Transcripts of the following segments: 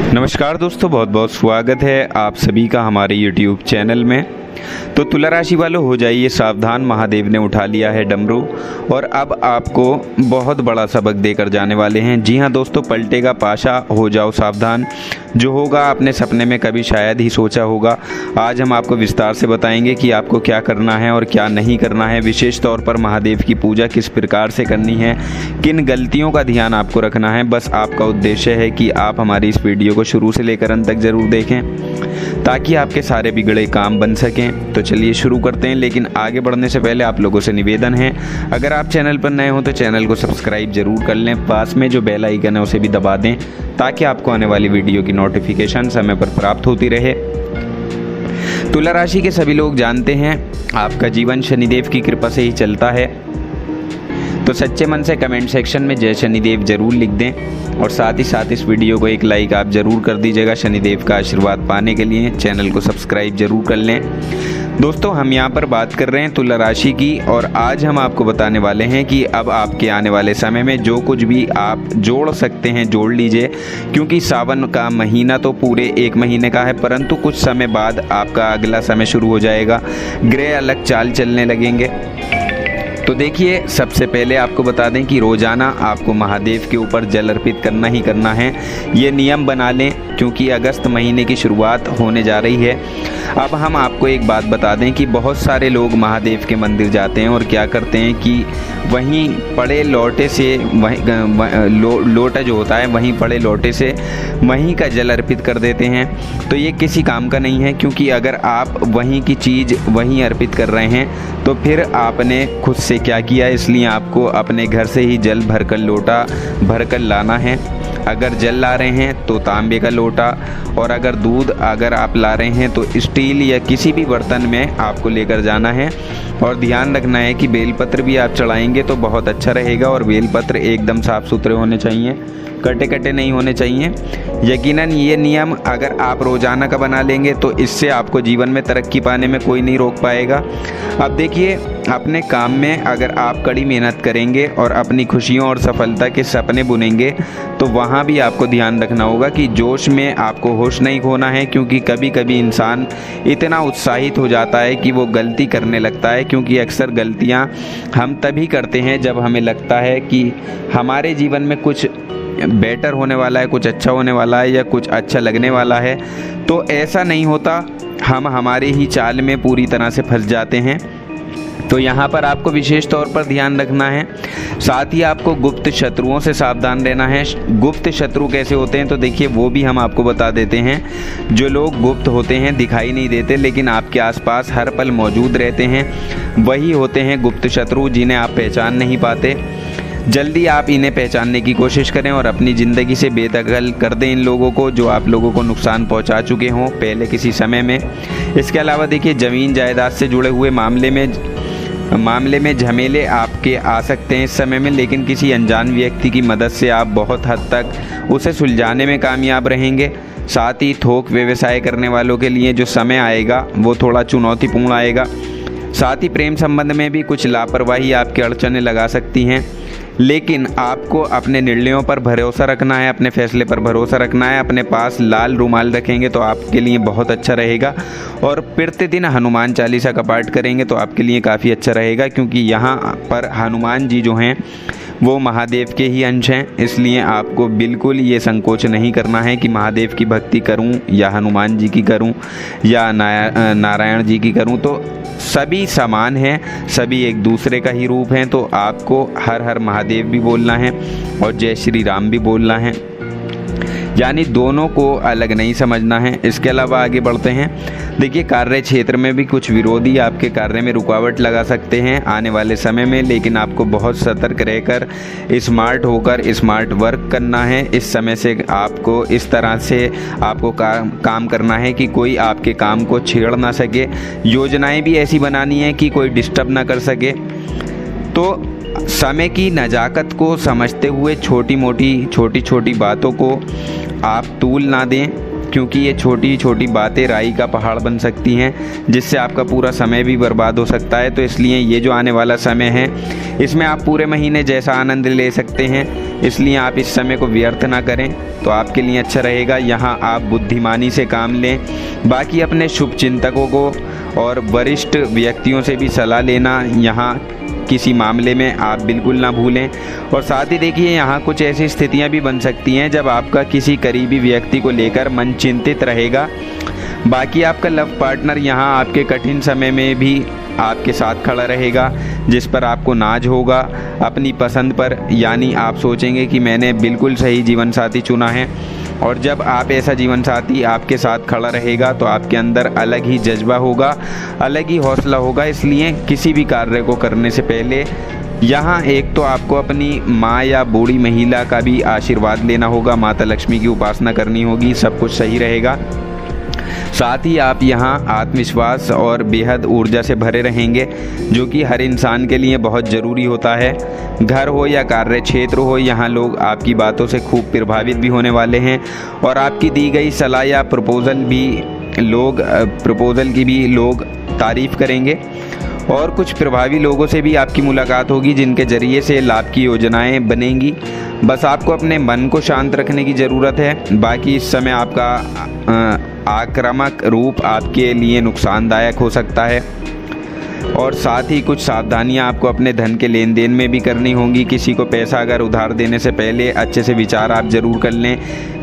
नमस्कार दोस्तों, बहुत बहुत स्वागत है आप सभी का हमारे YouTube चैनल में। तो तुला राशि वालों, हो जाइए सावधान, महादेव ने उठा लिया है डमरू और अब आपको बहुत बड़ा सबक देकर जाने वाले हैं। जी हाँ दोस्तों, पलटेगा पाशा, हो जाओ सावधान। जो होगा आपने सपने में कभी शायद ही सोचा होगा। आज हम आपको विस्तार से बताएंगे कि आपको क्या करना है और क्या नहीं करना है। विशेष तौर पर महादेव की पूजा किस प्रकार से करनी है, किन गलतियों का ध्यान आपको रखना है। बस आपका उद्देश्य है कि आप हमारी इस वीडियो को शुरू से लेकर अंत तक ज़रूर देखें ताकि आपके सारे बिगड़े काम बन सकें। तो चलिए शुरू करते हैं, लेकिन आगे बढ़ने से पहले आप लोगों से निवेदन है, अगर आप चैनल पर नए हो तो चैनल को सब्सक्राइब जरूर कर लें। पास में जो बेल आइकन है उसे भी दबा दें ताकि आपको आने वाली वीडियो की नोटिफिकेशन समय पर प्राप्त होती रहे। तुला राशि के सभी लोग जानते हैं आपका जीवन शनिदेव की कृपा से ही चलता है। तो सच्चे मन से कमेंट सेक्शन में जय शनिदेव जरूर लिख दें और साथ ही साथ इस वीडियो को एक लाइक आप ज़रूर कर दीजिएगा। शनिदेव का आशीर्वाद पाने के लिए चैनल को सब्सक्राइब जरूर कर लें। दोस्तों, हम यहाँ पर बात कर रहे हैं तुला राशि की और आज हम आपको बताने वाले हैं कि अब आपके आने वाले समय में जो कुछ भी आप जोड़ सकते हैं जोड़ लीजिए, क्योंकि सावन का महीना तो पूरे 1 महीने का है, परंतु कुछ समय बाद आपका अगला समय शुरू हो जाएगा। ग्रह अलग चाल चलने लगेंगे। तो देखिए, सबसे पहले आपको बता दें कि रोज़ाना आपको महादेव के ऊपर जल अर्पित करना ही करना है। ये नियम बना लें क्योंकि अगस्त महीने की शुरुआत होने जा रही है। अब हम आपको एक बात बता दें कि बहुत सारे लोग महादेव के मंदिर जाते हैं और क्या करते हैं कि वहीं पड़े लोटे से लोटा जो होता है वहीं पड़े लोटे से वहीं का जल अर्पित कर देते हैं। तो ये किसी काम का नहीं है, क्योंकि अगर आप वहीं की चीज़ वहीं अर्पित कर रहे हैं तो फिर आपने खुद से क्या किया। इसलिए आपको अपने घर से ही जल भरकर लोटा भरकर लाना है। अगर जल ला रहे हैं तो तांबे का लोटा, और अगर दूध अगर आप ला रहे हैं तो स्टील या किसी भी बर्तन में आपको लेकर जाना है। और ध्यान रखना है कि बेलपत्र भी आप चढ़ाएंगे तो बहुत अच्छा रहेगा और बेलपत्र एकदम साफ़ सुथरे होने चाहिए, कटे कटे नहीं होने चाहिए। यकीनन ये नियम अगर आप रोज़ाना का बना लेंगे तो इससे आपको जीवन में तरक्की पाने में कोई नहीं रोक पाएगा। अब देखिए, अपने काम में अगर आप कड़ी मेहनत करेंगे और अपनी खुशियों और सफलता के सपने बुनेंगे तो वहाँ भी आपको ध्यान रखना होगा कि जोश में आपको होश नहीं खोना है, क्योंकि कभी कभी इंसान इतना उत्साहित हो जाता है कि वो गलती करने लगता है। क्योंकि अक्सर गलतियाँ हम तभी करते हैं जब हमें लगता है कि हमारे जीवन में कुछ बेटर होने वाला है, कुछ अच्छा होने वाला है या कुछ अच्छा लगने वाला है। तो ऐसा नहीं होता, हम हमारे ही चाल में पूरी तरह से फंस जाते हैं। तो यहाँ पर आपको विशेष तौर पर ध्यान रखना है। साथ ही आपको गुप्त शत्रुओं से सावधान रहना है। गुप्त शत्रु कैसे होते हैं तो देखिए, वो भी हम आपको बता देते हैं। जो लोग गुप्त होते हैं, दिखाई नहीं देते लेकिन आपके आसपास हर पल मौजूद रहते हैं, वही होते हैं गुप्त शत्रु, जिन्हें आप पहचान नहीं पाते। जल्दी आप इन्हें पहचानने की कोशिश करें और अपनी ज़िंदगी से बेदखल कर दें इन लोगों को जो आप लोगों को नुकसान पहुंचा चुके हों पहले किसी समय में। इसके अलावा देखिए, ज़मीन जायदाद से जुड़े हुए मामले में झमेले आपके आ सकते हैं इस समय में, लेकिन किसी अनजान व्यक्ति की मदद से आप बहुत हद तक उसे सुलझाने में कामयाब रहेंगे। साथ ही थोक व्यवसाय करने वालों के लिए जो समय आएगा वो थोड़ा चुनौतीपूर्ण आएगा। साथ ही प्रेम संबंध में भी कुछ लापरवाही आपके अड़चनें लगा सकती हैं, लेकिन आपको अपने निर्णयों पर भरोसा रखना है, अपने फैसले पर भरोसा रखना है। अपने पास लाल रुमाल रखेंगे तो आपके लिए बहुत अच्छा रहेगा और प्रतिदिन हनुमान चालीसा का पाठ करेंगे तो आपके लिए काफ़ी अच्छा रहेगा, क्योंकि यहाँ पर हनुमान जी जो हैं वो महादेव के ही अंश हैं। इसलिए आपको बिल्कुल ये संकोच नहीं करना है कि महादेव की भक्ति करूं या हनुमान जी की करूं या नारायण जी की करूं। तो सभी समान हैं, सभी एक दूसरे का ही रूप हैं। तो आपको हर हर महादेव भी बोलना है और जय श्री राम भी बोलना है, यानी दोनों को अलग नहीं समझना है। इसके अलावा आगे बढ़ते हैं। देखिए, कार्य क्षेत्र में भी कुछ विरोधी आपके कार्य में रुकावट लगा सकते हैं आने वाले समय में, लेकिन आपको बहुत सतर्क रहकर स्मार्ट होकर स्मार्ट वर्क करना है। इस समय से आपको इस तरह से आपको काम करना है कि कोई आपके काम को छेड़ ना सके। योजनाएं भी ऐसी बनानी है कि कोई डिस्टर्ब ना कर सके। तो समय की नज़ाकत को समझते हुए छोटी छोटी बातों को आप तूल ना दें। क्योंकि ये छोटी छोटी बातें राई का पहाड़ बन सकती हैं, जिससे आपका पूरा समय भी बर्बाद हो सकता है। तो इसलिए ये जो आने वाला समय है, इसमें आप पूरे महीने जैसा आनंद ले सकते हैं, इसलिए आप इस समय को व्यर्थ ना करें, तो आपके लिए अच्छा रहेगा। यहाँ आप बुद्धिमानी से काम लें। बाकी अपने शुभ चिंतकों को और वरिष्ठ व्यक्तियों से भी सलाह लेना यहाँ किसी मामले में आप बिल्कुल ना भूलें। और साथ ही देखिए, यहाँ कुछ ऐसी स्थितियाँ भी बन सकती हैं जब आपका किसी करीबी व्यक्ति को लेकर मन चिंतित रहेगा। बाकी आपका लव पार्टनर यहाँ आपके कठिन समय में भी आपके साथ खड़ा रहेगा, जिस पर आपको नाज होगा अपनी पसंद पर। यानी आप सोचेंगे कि मैंने बिल्कुल सही जीवन साथी चुना है। और जब आप ऐसा जीवन साथी आपके साथ खड़ा रहेगा तो आपके अंदर अलग ही जज्बा होगा, अलग ही हौसला होगा। इसलिए किसी भी कार्य को करने से पहले यहाँ एक तो आपको अपनी माँ या बूढ़ी महिला का भी आशीर्वाद लेना होगा, माता लक्ष्मी की उपासना करनी होगी, सब कुछ सही रहेगा। साथ ही आप यहाँ आत्मविश्वास और बेहद ऊर्जा से भरे रहेंगे, जो कि हर इंसान के लिए बहुत ज़रूरी होता है। घर हो या कार्य क्षेत्र हो, यहाँ लोग आपकी बातों से खूब प्रभावित भी होने वाले हैं और आपकी दी गई सलाह या प्रपोज़ल की भी लोग तारीफ़ करेंगे। और कुछ प्रभावी लोगों से भी आपकी मुलाकात होगी, जिनके ज़रिए से लाभ की योजनाएं बनेंगी। बस आपको अपने मन को शांत रखने की ज़रूरत है। बाकी इस समय आपका आक्रामक रूप आपके लिए नुकसानदायक हो सकता है। और साथ ही कुछ सावधानियां आपको अपने धन के लेन देन में भी करनी होंगी। किसी को पैसा अगर उधार देने से पहले अच्छे से विचार आप ज़रूर कर लें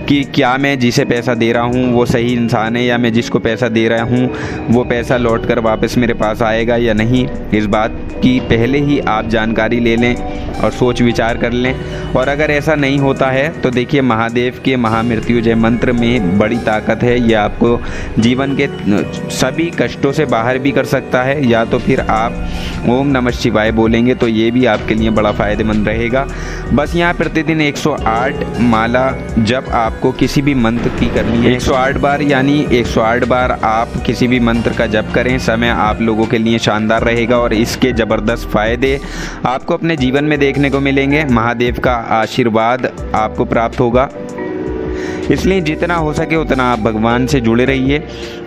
कि क्या मैं जिसे पैसा दे रहा हूँ वो सही इंसान है, या मैं जिसको पैसा दे रहा हूँ वो पैसा लौट कर वापस मेरे पास आएगा या नहीं। इस बात की पहले ही आप जानकारी ले लें और सोच विचार कर लें। और अगर ऐसा नहीं होता है तो देखिए, महादेव के महामृत्युंजय मंत्र में बड़ी ताकत है। यह आपको जीवन के सभी कष्टों से बाहर भी कर सकता है। या तो फिर आप ओम नमः शिवाय बोलेंगे तो ये भी आपके लिए बड़ा फ़ायदेमंद रहेगा। बस यहाँ प्रतिदिन 108 माला जब आपको किसी भी मंत्र की करनी है, 108 बार, यानी 108 बार आप किसी भी मंत्र का जप करें। समय आप लोगों के लिए शानदार रहेगा और इसके ज़बरदस्त फ़ायदे आपको अपने जीवन में देखने को मिलेंगे। महादेव का आशीर्वाद आपको प्राप्त होगा। इसलिए जितना हो सके उतना आप भगवान से जुड़े रहिए,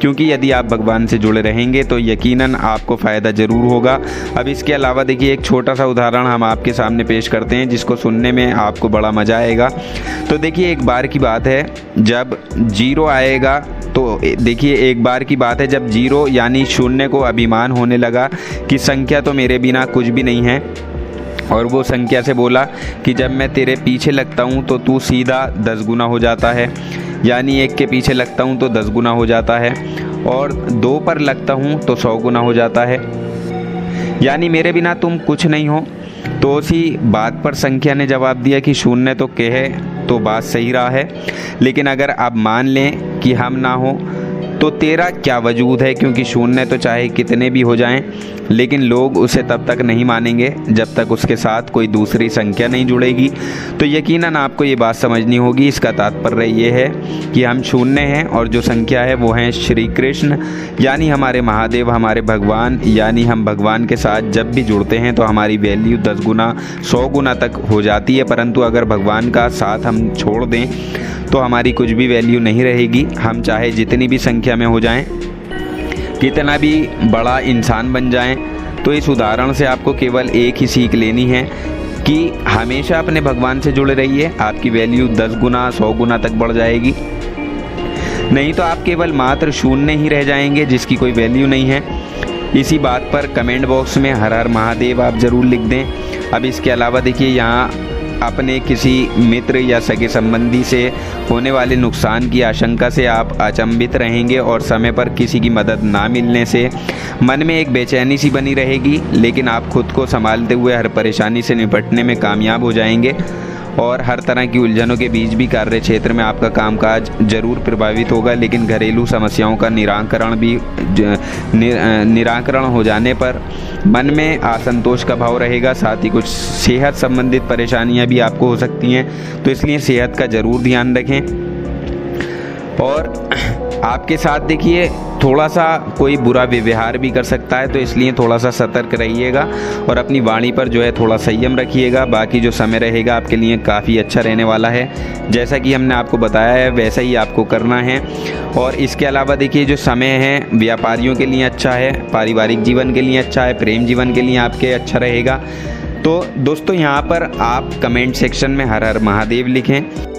क्योंकि यदि आप भगवान से जुड़े रहेंगे तो यकीनन आपको फ़ायदा ज़रूर होगा। अब इसके अलावा देखिए, एक छोटा सा उदाहरण हम आपके सामने पेश करते हैं, जिसको सुनने में आपको बड़ा मज़ा आएगा। तो देखिए, एक बार की बात है जब 0 आएगा, तो देखिए एक बार की बात है जब 0 यानी शून्य को अभिमान होने लगा कि संख्या तो मेरे बिना कुछ भी नहीं है। और वो संख्या से बोला कि जब मैं तेरे पीछे लगता हूँ तो तू सीधा 10 गुना हो जाता है, यानी 1 के पीछे लगता हूँ तो 10 गुना हो जाता है, और 2 पर लगता हूँ तो 100 गुना हो जाता है, यानी मेरे बिना तुम कुछ नहीं हो। तो उसी बात पर संख्या ने जवाब दिया कि शून्य तो कहे तो बात सही रहा है, लेकिन अगर आप मान लें कि हम ना हो तो तेरा क्या वजूद है, क्योंकि शून्य तो चाहे कितने भी हो जाएं, लेकिन लोग उसे तब तक नहीं मानेंगे जब तक उसके साथ कोई दूसरी संख्या नहीं जुड़ेगी। तो यकीनन आपको ये बात समझनी होगी। इसका तात्पर्य ये है कि हम शून्य हैं और जो संख्या है वो है श्री कृष्ण, यानी हमारे महादेव, हमारे भगवान। यानी हम भगवान के साथ जब भी जुड़ते हैं तो हमारी वैल्यू 10 गुना 100 गुना तक हो जाती है। परंतु अगर भगवान का साथ हम छोड़ दें तो हमारी कुछ भी वैल्यू नहीं रहेगी। हम चाहे जितनी भी संख्या में हो जाएं, कितना भी बड़ा इंसान बन जाएं। तो इस उदाहरण से आपको केवल एक ही सीख लेनी है कि हमेशा अपने भगवान से जुड़े रहिए, आपकी वैल्यू 10 गुना 100 गुना तक बढ़ जाएगी। नहीं तो आप केवल मात्र शून्य ही रह जाएंगे, जिसकी कोई वैल्यू नहीं है। इसी बात पर कमेंट बॉक्स में हर हर महादेव आप ज़रूर लिख दें। अब इसके अलावा देखिए, यहाँ अपने किसी मित्र या सगे संबंधी से होने वाले नुकसान की आशंका से आप अचंभित रहेंगे और समय पर किसी की मदद ना मिलने से मन में एक बेचैनी सी बनी रहेगी, लेकिन आप खुद को संभालते हुए हर परेशानी से निपटने में कामयाब हो जाएंगे। और हर तरह की उलझनों के बीच भी कार्य क्षेत्र में आपका कामकाज जरूर प्रभावित होगा, लेकिन घरेलू समस्याओं का निराकरण हो जाने पर मन में असंतोष का भाव रहेगा। साथ ही कुछ सेहत संबंधित परेशानियां भी आपको हो सकती हैं, तो इसलिए सेहत का ज़रूर ध्यान रखें। और आपके साथ देखिए थोड़ा सा कोई बुरा व्यवहार भी कर सकता है, तो इसलिए थोड़ा सा सतर्क रहिएगा और अपनी वाणी पर जो है थोड़ा संयम रखिएगा। बाकी जो समय रहेगा आपके लिए काफ़ी अच्छा रहने वाला है, जैसा कि हमने आपको बताया है वैसा ही आपको करना है। और इसके अलावा देखिए जो समय है व्यापारियों के लिए अच्छा है, पारिवारिक जीवन के लिए अच्छा है, प्रेम जीवन के लिए आपके अच्छा रहेगा। तो दोस्तों यहाँ पर आप कमेंट सेक्शन में हर हर महादेव लिखें।